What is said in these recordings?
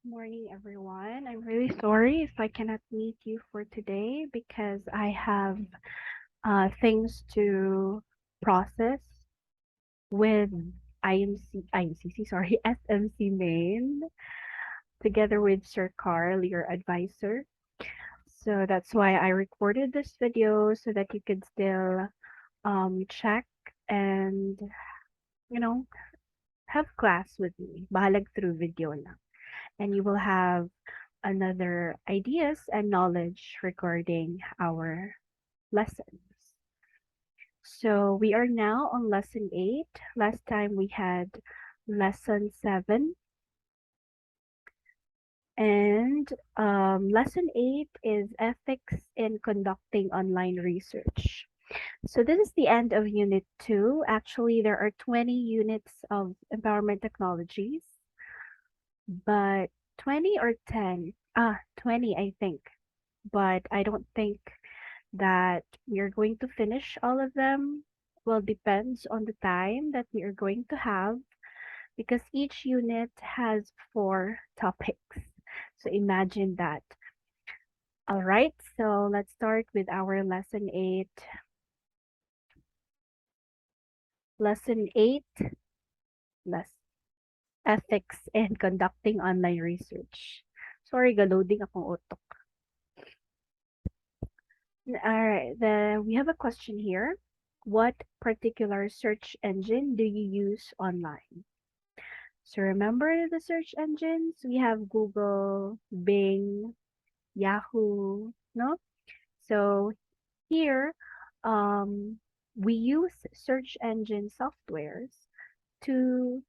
Morning, everyone. I'm really sorry if I cannot meet you for today because I have things to process with IMCC, sorry, SMC main, together with Sir Carl, your advisor. So that's why I recorded this video so that you could still check and, you know, have class with me. Bahalag through video lang. And you will have another ideas and knowledge regarding our lessons. So we are now on lesson 8. Last time we had lesson 7. And lesson 8 is ethics in conducting online research. So this is the end of unit 2. Actually, there are 20 units of empowerment technologies, but 20 or 10? 20, I think. But I don't think that we are going to finish all of them. Well, depends on the time that we are going to have because each unit has 4 topics. So imagine that. All right, so let's start with our lesson 8. Lesson 8, less ethics in conducting online research. Sorry, galoding akong utok. All right, then we have a question here. What particular search engine do you use online? So remember the search engines? We have Google, Bing, Yahoo, no? So here, um, we use search engine softwares to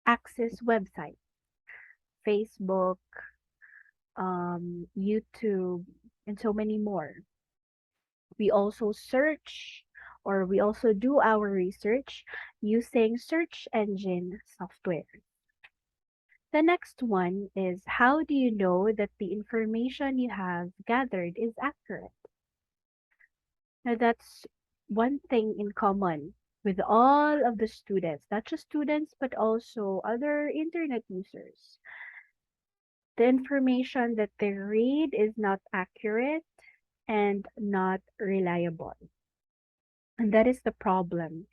access websites, Facebook, YouTube, and so many more. We also search or we also do our research using search engine software. The next one is how do you know that the information you have gathered is accurate? Now that's one thing in common with all of the students, not just students, but also other internet users. The information that they read is not accurate and not reliable. And that is the problem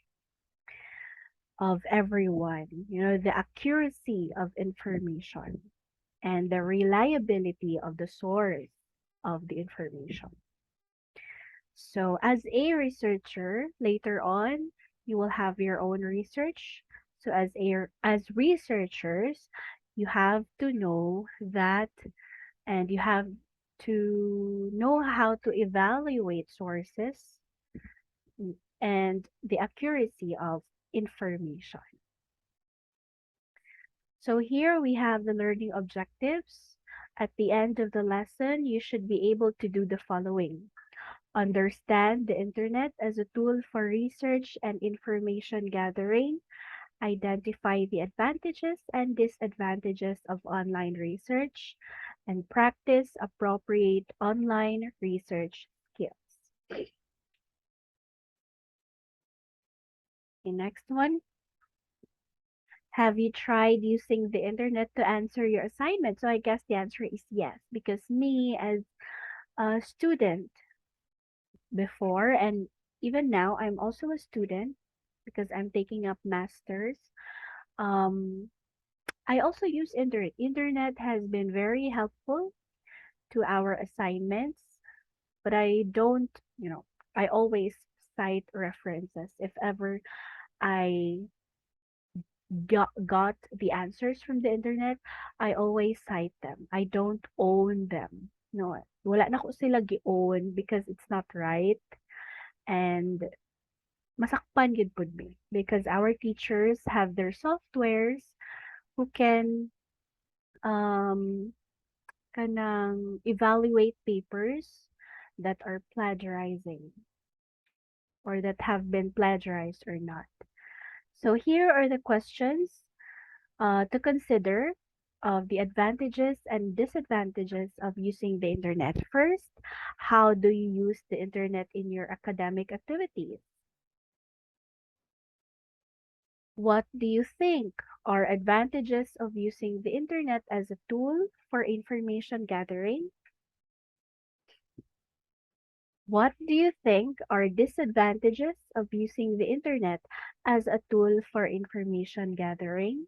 of everyone, the accuracy of information and the reliability of the source of the information. So, as a researcher, later on, you will have your own research. So, as researchers, you have to know that, and you have to know how to evaluate sources and the accuracy of information. So here we have the learning objectives. At the end of the lesson, you should be able to do the following. Understand the internet as a tool for research and information gathering. Identify the advantages and disadvantages of online research. And practice appropriate online research skills. The next one. Have you tried using the internet to answer your assignment? So I guess the answer is yes, because me as a student before and even now, I'm also a student because I'm taking up masters. Um, I also use internet. Internet has been very helpful to our assignments, but I don't, I always cite references if ever I got the answers from the internet, I always cite them. I don't own them. No, wala na ko sila gi-own because it's not right. And masakpan yun pud me because our teachers have their softwares who can um kanang evaluate papers that are plagiarizing or that have been plagiarized or not. So here are the questions to consider of the advantages and disadvantages of using the internet. First, how do you use the internet in your academic activities? What do you think are advantages of using the internet as a tool for information gathering? What do you think are disadvantages of using the internet as a tool for information gathering?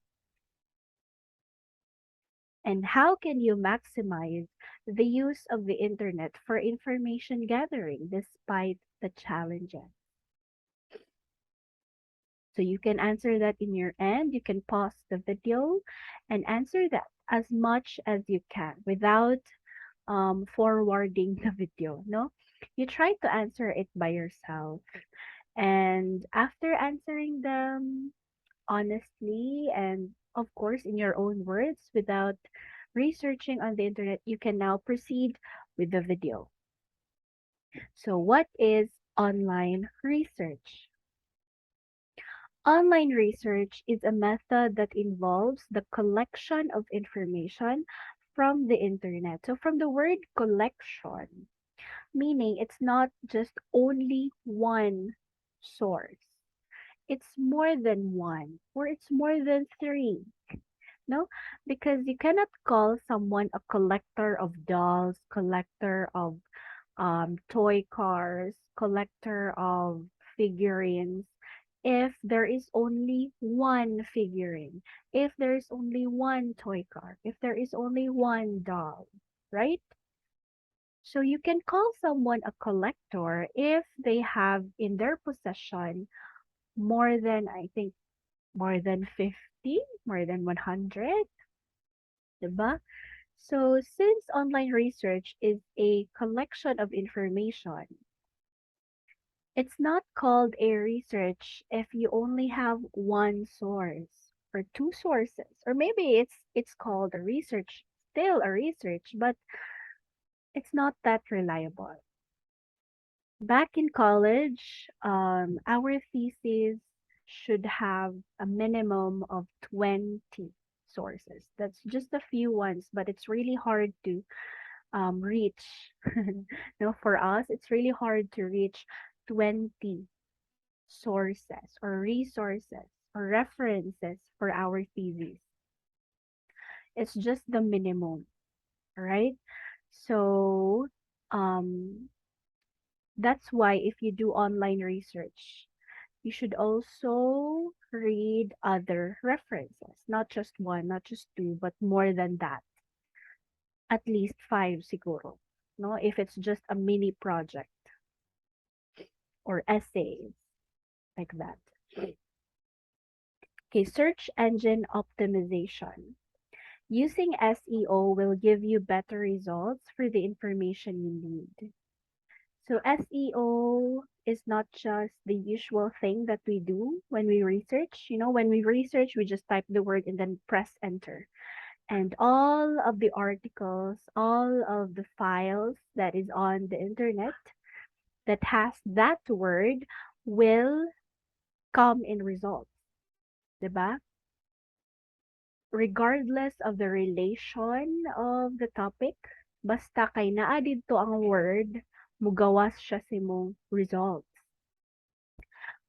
And how can you maximize the use of the internet for information gathering despite the challenges? So you can answer that in your end. You can pause the video and answer that as much as you can without forwarding the video. No, you try to answer it by yourself. And after answering them honestly and of course in your own words without researching on the internet, you can now proceed with the video. So what is online research? Online research is a method that involves the collection of information from the internet. So from the word collection, meaning it's not just only one source. It's more than one or it's more than three. No, because you cannot call someone a collector of dolls, collector of toy cars, collector of figurines, if there is only one figurine, if there is only one toy car, if there is only one doll, right? So you can call someone a collector if they have in their possession more than, I think, more than 50, more than 100, diba? So since online research is a collection of information, it's not called a research if you only have one source or two sources. Or maybe it's called a research, still a research, but it's not that reliable. Back in college, our thesis should have a minimum of 20 sources. That's just a few ones, but it's really hard to reach. No, for us, it's really hard to reach 20 sources or resources or references for our thesis. It's just the minimum, right? So um, that's why if you do online research, you should also read other references, not just one, not just two, but more than that. At least five siguro. No, if it's just a mini project or essays like that. Okay, search engine optimization. Using SEO will give you better results for the information you need. So SEO is not just the usual thing that we do when we research. You know, when we research, we just type the word and then press enter. And all of the articles, all of the files that is on the internet that has that word will come in results. Diba? Regardless of the relation of the topic, basta kay naa didto ang word, mugawas siya sa imong results.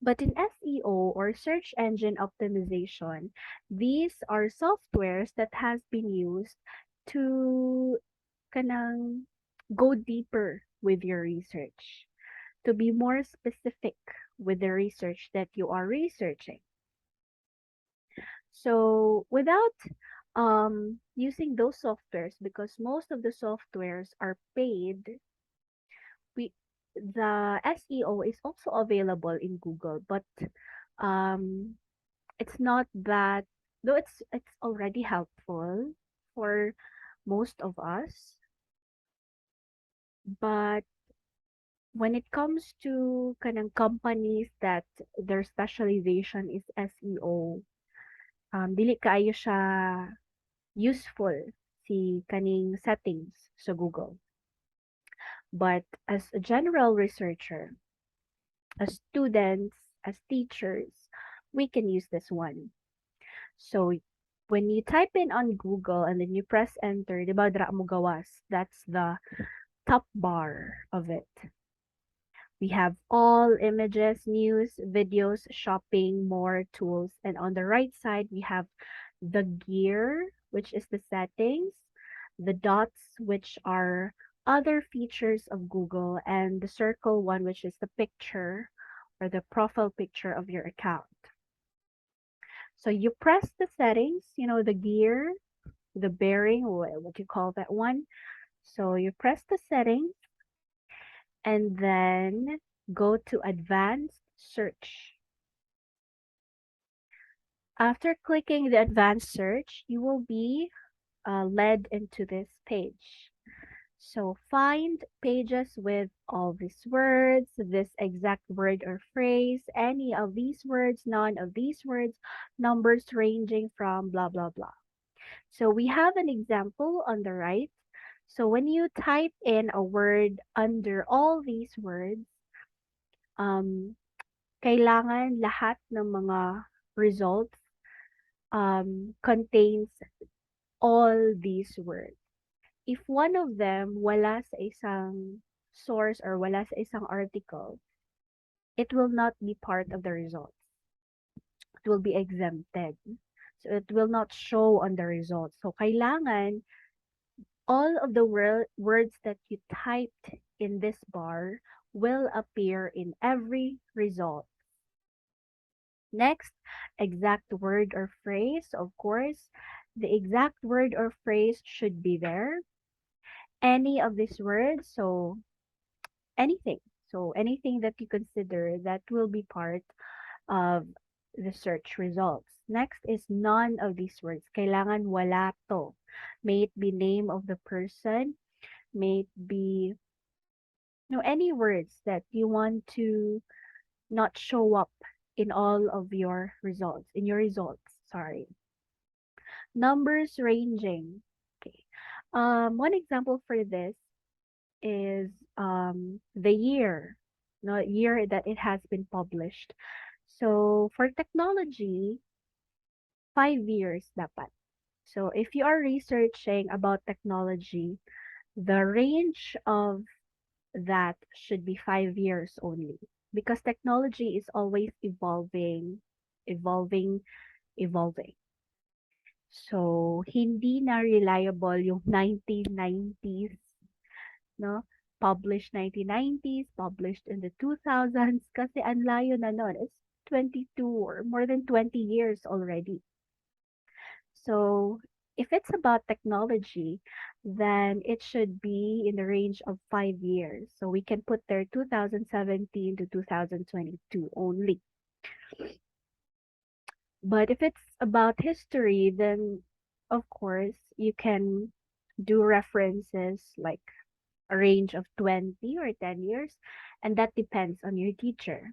But in SEO or search engine optimization, these are softwares that has been used to kanang go deeper with your research, to be more specific with the research that you are researching. So without using those softwares, because most of the softwares are paid, we the SEO is also available in Google, but um, it's not that though it's already helpful for most of us, but when it comes to kanang companies that their specialization is SEO, dili kaayo siya useful si kaning settings sa Google. But as a general researcher, as students, as teachers, we can use this one. So when you type in on Google and then you press enter, di ba dra mo gawas? That's the top bar of it. We have all images, news, videos, shopping, more tools. And on the right side, we have the gear, which is the settings, the dots, which are other features of Google, and the circle one, which is the picture or the profile picture of your account. So you press the settings, the gear, the bearing, what you call that one. So you press the settings and then go to advanced search. After clicking the advanced search, you will be led into this page. So find pages with all these words, this exact word or phrase, any of these words, none of these words, numbers ranging from blah, blah, blah. So we have an example on the right. So when you type in a word under all these words, um, kailangan lahat ng mga results contains all these words. If one of them wala sa isang source or wala sa isang article, it will not be part of the results. It will be exempted. So it will not show on the results. So kailangan all of the words that you typed in this bar will appear in every result. Next, exact word or phrase. Of course, the exact word or phrase should be there. Any of these words, so anything. So anything that you consider that will be part of the search results. Next is none of these words. Kailangan wala to. May it be name of the person, may it be any words that you want to not show up in all of your results, sorry. Numbers ranging. Okay. One example for this is the year, year that it has been published. So for technology, 5 years dapat. So if you are researching about technology, the range of that should be 5 years only because technology is always evolving, evolving, evolving. So hindi na reliable yung 1990s, no? Published 1990s, published in the 2000s kasi ang layo na nun. It's 22 or more than 20 years already. So if it's about technology, then it should be in the range of 5 years. So we can put there 2017 to 2022 only. But if it's about history, then of course you can do references like a range of 20 or 10 years, and that depends on your teacher.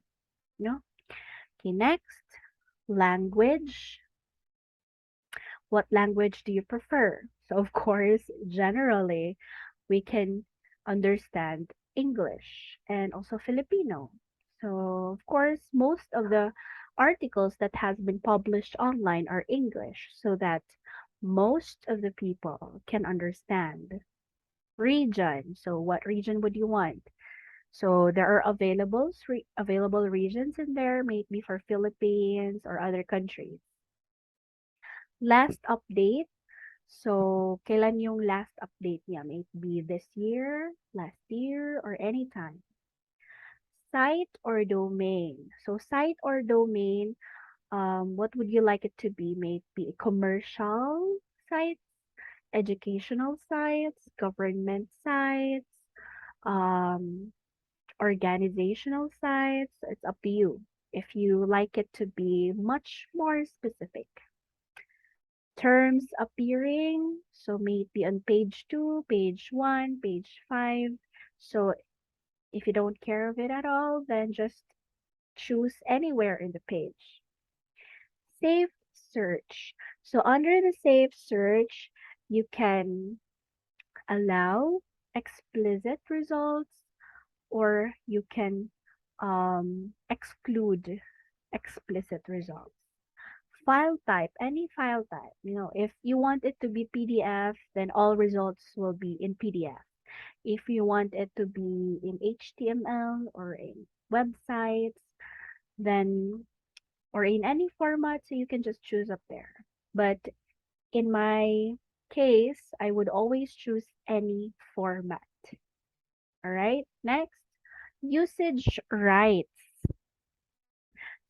No? Okay, next, language. What language do you prefer? So, of course, generally, we can understand English and also Filipino. So, of course, most of the articles that has been published online are English so that most of the people can understand. Region. So, what region would you want? So, there are available regions in there, maybe for Philippines or other countries. Last update. So, kailan yung last update niya? May it be this year, last year, or anytime. Site or domain. So, site or domain, what would you like it to be? May it be commercial sites, educational sites, government sites, um, organizational sites. It's up to you if you like it to be much more specific. Terms appearing, so may it be on page 2, page 1, page 5. So if you don't care of it at all, then just choose anywhere in the page. Save search. So under the save search, you can allow explicit results or you can exclude explicit results. File type, any file type. If you want it to be PDF, then all results will be in PDF. If you want it to be in HTML or in websites, then or in any format, so you can just choose up there. But in my case, I would always choose any format. All right. Next, usage rights.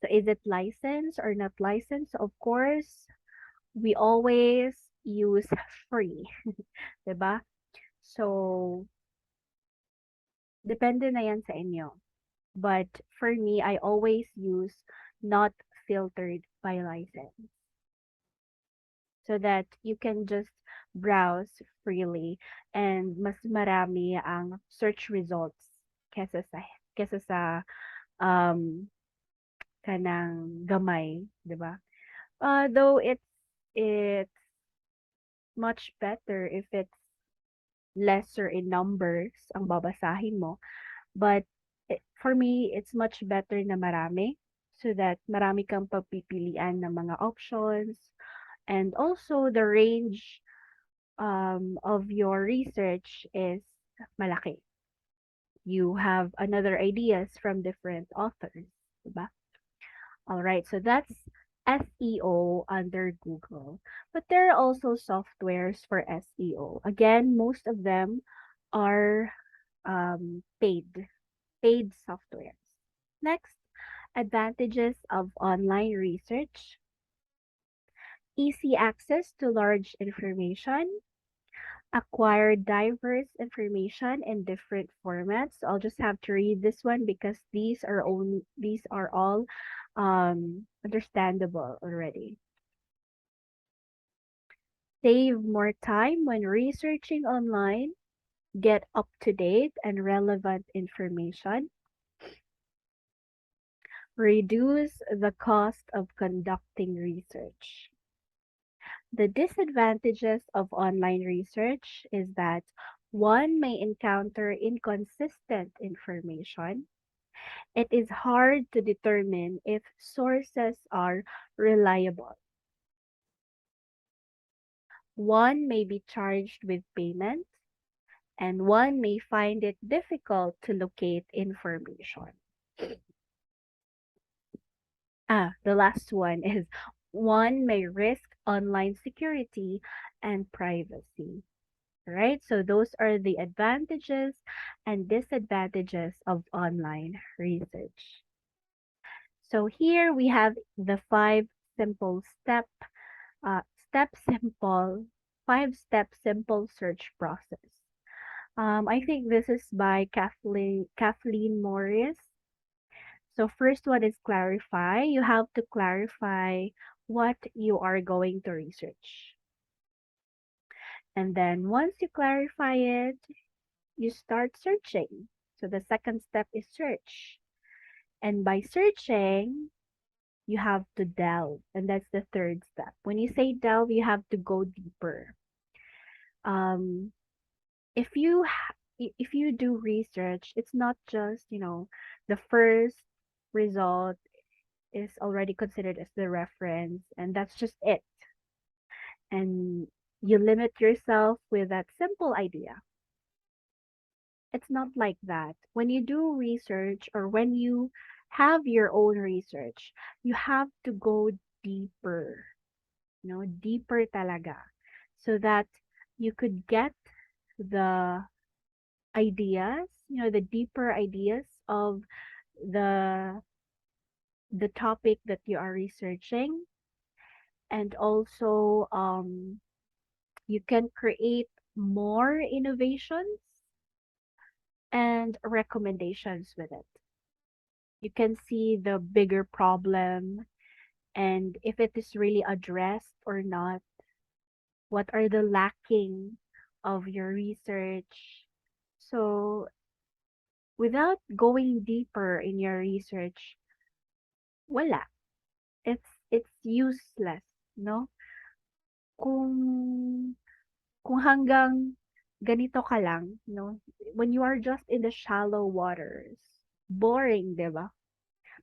So is it licensed or not licensed? Of course, we always use free, 'di ba? So depende na yan sa inyo. But for me, I always use not filtered by license so that you can just browse freely and mas marami ang search results kesa sa kesa sa um kanang gamay, 'di ba? Though it's much better if it's lesser in numbers ang babasahin mo, but for me it's much better na marami so that marami kang pagpipilian ng mga options and also the range of your research is malaki. You have another ideas from different authors, diba? All right, so that's SEO under Google. But there are also softwares for SEO. Again, most of them are paid softwares. Next, advantages of online research. Easy access to large information, acquire diverse information in different formats. So I'll just have to read this one because these are all understandable already. Save more time when researching online, get up to date and relevant information, reduce the cost of conducting research. The disadvantages of online research is that one may encounter inconsistent information. It is hard to determine if sources are reliable. One may be charged with payment, and one may find it difficult to locate information. The last one is one may risk online security and privacy. Right? So those are the advantages and disadvantages of online research. So here we have the simple step, step simple, 5-step simple search process. I think this is by Kathleen Morris. So first one is clarify. You have to clarify what you are going to research. And then once you clarify it, you start searching. So the second step is search. And by searching, you have to delve. And that's the third step. When you say delve, you have to go deeper. Um, if you do research, it's not just, the first result is already considered as the reference and that's just it. And you limit yourself with that simple idea. It's not like that. When you do research or when you have your own research, you have to go deeper, deeper talaga, so that you could get the ideas, the deeper ideas of the the topic that you are researching, and also you can create more innovations and recommendations with it. You can see the bigger problem and if it is really addressed or not. What are the lacking of your research? So, without going deeper in your research, wala. It's useless, no? Kung kung hanggang ganito ka lang, no? When you are just in the shallow waters, boring, 'di ba?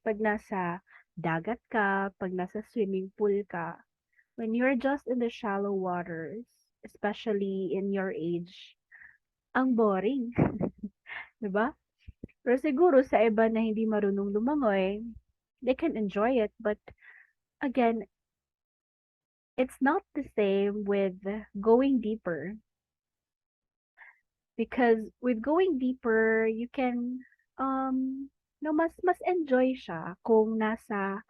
Pag nasa dagat ka, pag nasa swimming pool ka, when you're just in the shallow waters, especially in your age, ang boring, 'di ba? Pero siguro sa iba na hindi marunong lumangoy, they can enjoy it, but again, it's not the same with going deeper because with going deeper, you can no mas enjoy siya kung nasa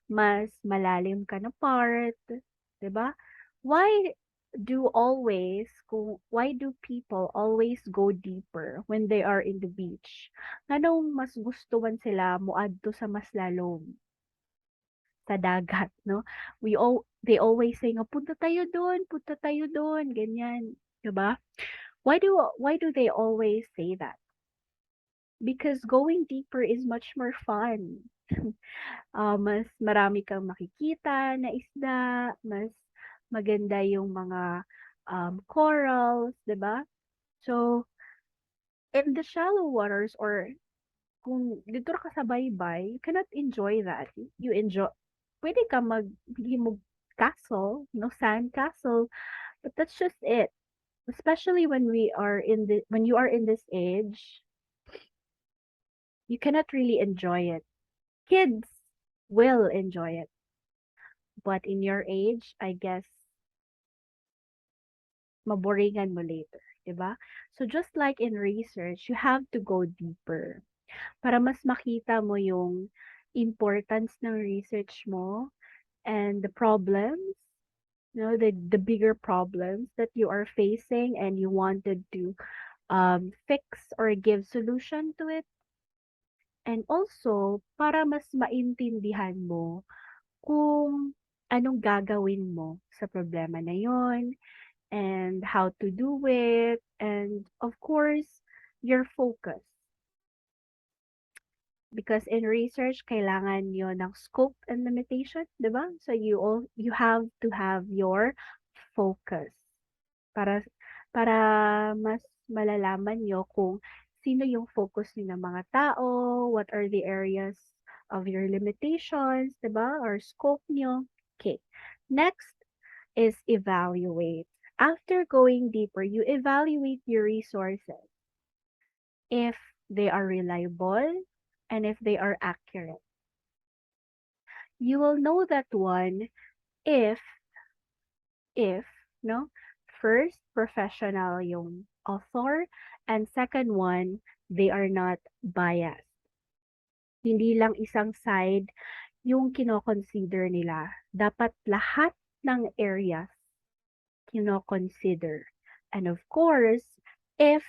mas malalim ka na part, 'di ba? Why why do people always go deeper when they are in the beach? Nganong mas gustuhan sila moadto sa mas lalom, sa dagat, no? They always say nga, punta tayo doon, ganyan, 'di ba? Why do they always say that? Because going deeper is much more fun. Mas marami kang makikita na isda, mas maganda yung mga corals, 'di ba? So, in the shallow waters or kung dito ka sa baybay, you cannot enjoy that. You enjoy, pwede ka maghimog castle, no sand castle, but that's just it. Especially when you are in this age, you cannot really enjoy it. Kids will enjoy it, but in your age, I guess maboringan mo later, 'di ba? So just like in research, you have to go deeper para mas makita mo yung importance ng research mo and the problems, the bigger problems that you are facing and you wanted to fix or give solution to it. And also, para mas maintindihan mo kung anong gagawin mo sa problema na yon and how to do it, and of course, your focus. Because in research, kailangan yon ng scope and limitation, di ba? So you have to have your focus para para mas malalaman nyo kung sino yung focus niyo ng mga tao, what are the areas of your limitations, di ba? Or scope nyo. Okay. Next is evaluate. After going deeper, you evaluate your resources if they are reliable and if they are accurate. You will know that one if, if, no? First, professional yung author, and second one, they are not biased. Hindi lang isang side yung kino-consider nila. Dapat lahat ng areas kino-consider. And of course, if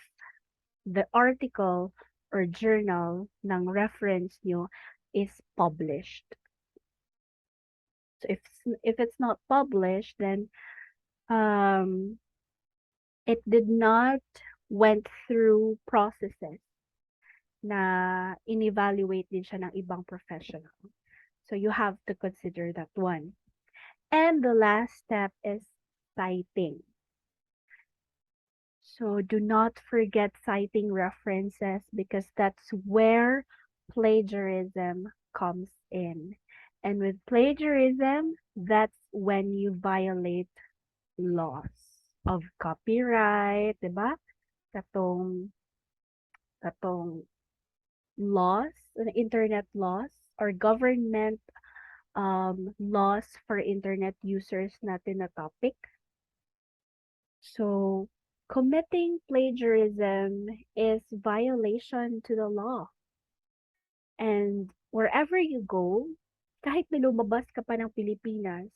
the article or journal ng reference nyo is published. So if it's not published, then um, it did not went through processes na in-evaluate din siya ng ibang professional. So you have to consider that one. And the last step is citing. So do not forget citing references because that's where plagiarism comes in. And with plagiarism, that's when you violate laws of copyright, diba? Katong, katong laws, internet laws, or government laws for internet users natin na topic. So, committing plagiarism is violation to the law. And wherever you go, kahit na lumabas ka pa ng Pilipinas,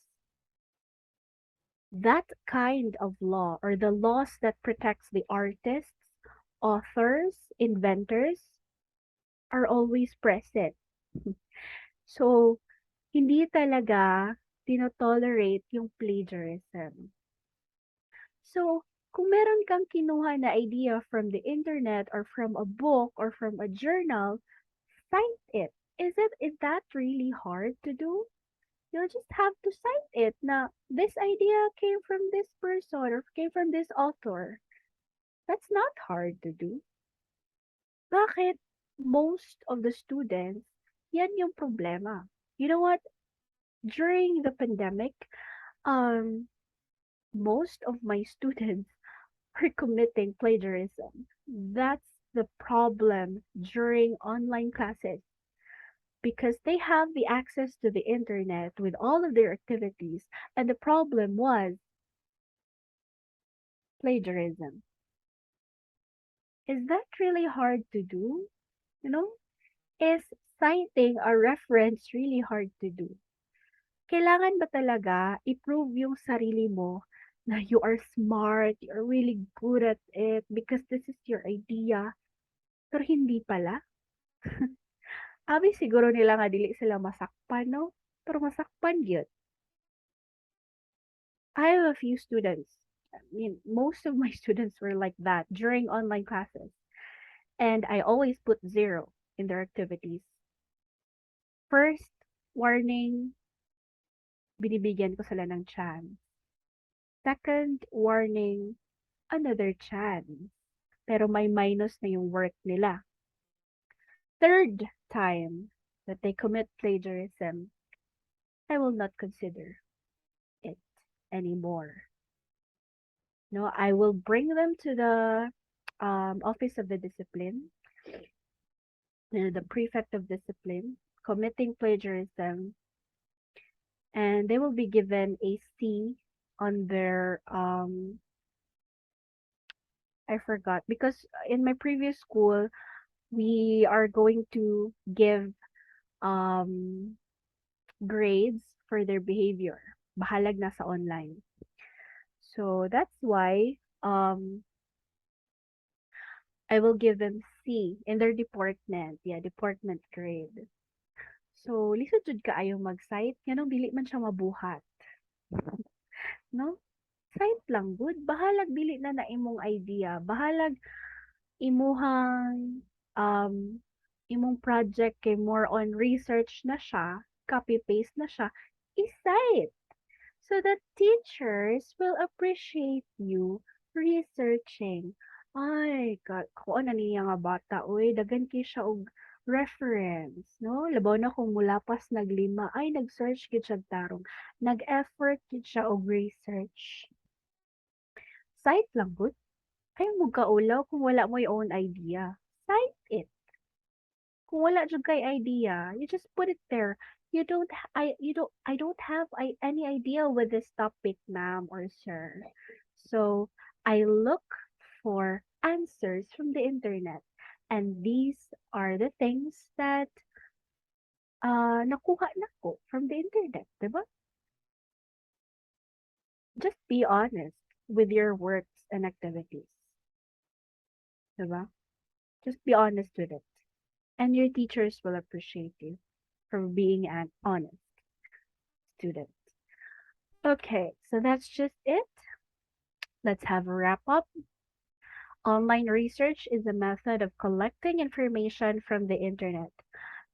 that kind of law or the laws that protects the artists, authors, inventors are always present. So, hindi talaga tinotolerate yung plagiarism. So, kung meron kang kinuha na idea from the internet or from a book or from a journal, cite it. Is that really hard to do? You'll just have to cite it na this idea came from this person or came from this author. That's not hard to do. Bakit most of the students, yan yung problema. You know what? During the pandemic, most of my students or committing plagiarism. That's the problem during online classes because they have the access to the internet with all of their activities. And the problem was plagiarism. Is that really hard to do? You know, is citing a reference really hard to do? Kailangan ba talaga i-prove yung sarili mo na you are smart, you're really good at it because this is your idea, pero hindi pala? Abi siguro nila nga dili sila masakpan, no? Pero masakpan gyud. I have a few students. I mean, most of my students were like that during online classes. And I always put zero in their activities. First, warning, binibigyan ko sila ng chance. Second, warning, another chance. Pero may minus na yung work nila. Third time that they commit plagiarism, I will not consider it anymore. No, I will bring them to the office of the discipline, the prefect of discipline, committing plagiarism, and they will be given a C on their I forgot because in my previous school we are going to give um grades for their behavior. Bahalag na sa online. So that's why I will give them C in their deportment. Yeah, deportment grade. So lisod jud kaayo mag-cite nganong dili man siya mabuhat, no? Cite lang good, bahalag dili na na imong idea, bahalag imuhang imong project kay more on research na siya, copy paste na siya, i-cite. So that teachers will appreciate you researching. Ay, kuan na niya nga bata, uy, daghan kay siya og reference, no? Labaw na kung mulapas naglima, ay, nag-search gid siya tarong. Nag-effort gid siya og research. Cite lang gud. Ay, mo kaulaw kung wala mo yung own idea. Cite it. Kung wala jud kay idea, you just put it there. I don't have any idea with this topic, ma'am or sir. So I look for answers from the internet. And these are the things that nakuha nako from the internet, diba? Just be honest with your works and activities, diba? Just be honest with it. And your teachers will appreciate you for being an honest student. Okay, so that's just it. Let's have a wrap up. Online research is a method of collecting information from the internet.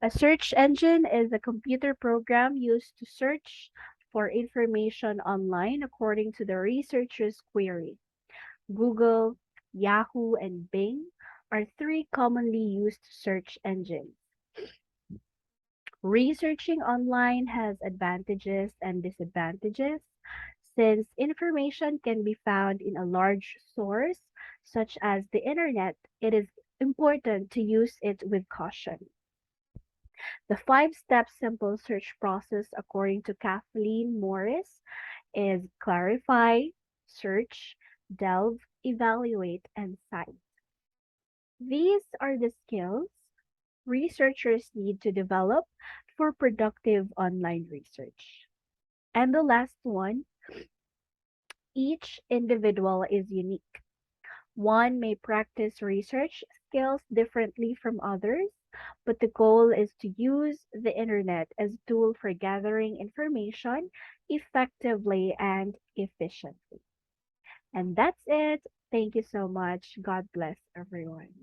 A search engine is a computer program used to search for information online according to the researcher's query. Google, Yahoo, and Bing are three commonly used search engines. Researching online has advantages and disadvantages. Since information can be found in a large source, such as the internet, it is important to use it with caution. The 5-step simple search process, according to Kathleen Morris, is clarify, search, delve, evaluate, and cite. These are the skills researchers need to develop for productive online research. And the last one, each individual is unique. One may practice research skills differently from others, but the goal is to use the internet as a tool for gathering information effectively and efficiently. And that's it. Thank you so much. God bless everyone.